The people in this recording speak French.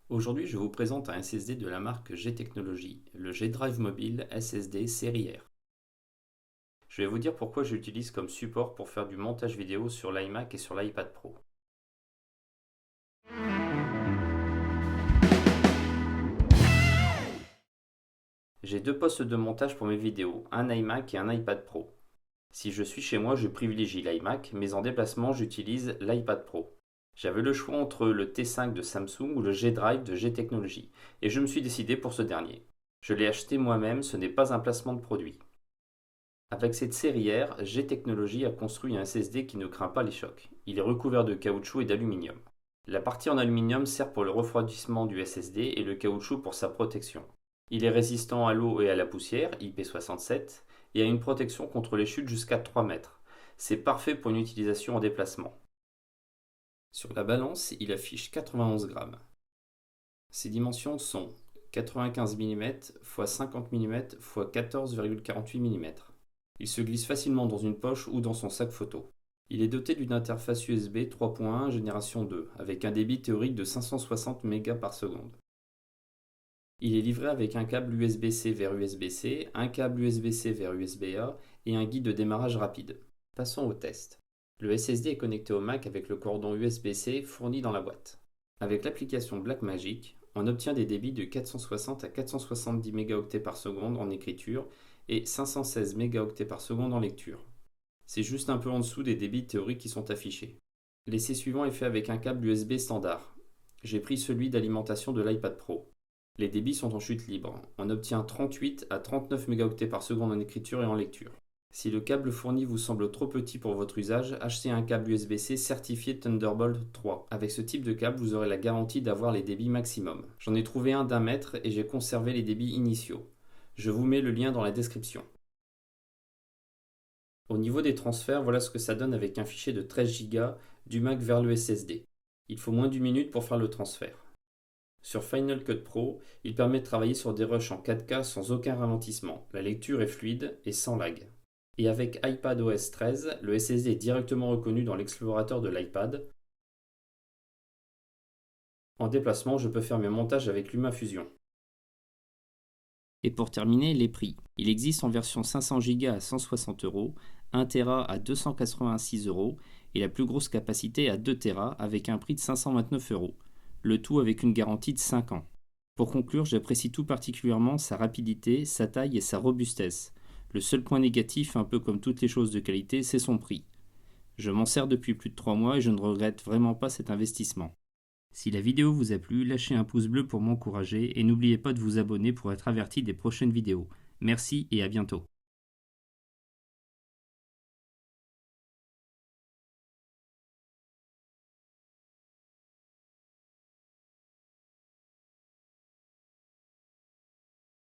Aujourd'hui, je vous présente un SSD de la marque G-Technology, le G-Drive Mobile SSD série R. Je vais vous dire pourquoi je l'utilise comme support pour faire du montage vidéo sur l'iMac et sur l'iPad Pro. J'ai deux postes de montage pour mes vidéos, un iMac et un iPad Pro. Si je suis chez moi, je privilégie l'iMac, mais en déplacement, j'utilise l'iPad Pro. J'avais le choix entre le T5 de Samsung ou le G-Drive de G-Technology, et je me suis décidé pour ce dernier. Je l'ai acheté moi-même, ce n'est pas un placement de produit. Avec cette série R, G-Technology a construit un SSD qui ne craint pas les chocs. Il est recouvert de caoutchouc et d'aluminium. La partie en aluminium sert pour le refroidissement du SSD et le caoutchouc pour sa protection. Il est résistant à l'eau et à la poussière, IP67, et a une protection contre les chutes jusqu'à 3 mètres. C'est parfait pour une utilisation en déplacement. Sur la balance, il affiche 91 grammes. Ses dimensions sont 95 mm x 50 mm x 14,48 mm. Il se glisse facilement dans une poche ou dans son sac photo. Il est doté d'une interface USB 3.1 génération 2 avec un débit théorique de 560 Mbps par seconde. Il est livré avec un câble USB-C vers USB-C, un câble USB-C vers USB-A et un guide de démarrage rapide. Passons au test. Le SSD est connecté au Mac avec le cordon USB-C fourni dans la boîte. Avec l'application Blackmagic, on obtient des débits de 460 à 470 mégaoctets par seconde en écriture et 516 mégaoctets par seconde en lecture. C'est juste un peu en dessous des débits théoriques qui sont affichés. L'essai suivant est fait avec un câble USB standard. J'ai pris celui d'alimentation de l'iPad Pro. Les débits sont en chute libre. On obtient 38 à 39 mégaoctets par seconde en écriture et en lecture. Si le câble fourni vous semble trop petit pour votre usage, achetez un câble USB-C certifié Thunderbolt 3. Avec ce type de câble, vous aurez la garantie d'avoir les débits maximum. J'en ai trouvé un d'1 mètre et j'ai conservé les débits initiaux. Je vous mets le lien dans la description. Au niveau des transferts, voilà ce que ça donne avec un fichier de 13 Go du Mac vers le SSD. Il faut moins d'une minute pour faire le transfert. Sur Final Cut Pro, il permet de travailler sur des rushs en 4K sans aucun ralentissement. La lecture est fluide et sans lag. Et avec iPadOS 13, le SSD est directement reconnu dans l'explorateur de l'iPad. En déplacement, je peux faire mes montages avec LumaFusion. Et pour terminer, les prix. Il existe en version 500 Go à 160 €, 1 Tera à 286 € et la plus grosse capacité à 2 Tera avec un prix de 529 €. Le tout avec une garantie de 5 ans. Pour conclure, j'apprécie tout particulièrement sa rapidité, sa taille et sa robustesse. Le seul point négatif, un peu comme toutes les choses de qualité, c'est son prix. Je m'en sers depuis plus de 3 mois et je ne regrette vraiment pas cet investissement. Si la vidéo vous a plu, lâchez un pouce bleu pour m'encourager et n'oubliez pas de vous abonner pour être averti des prochaines vidéos. Merci et à bientôt.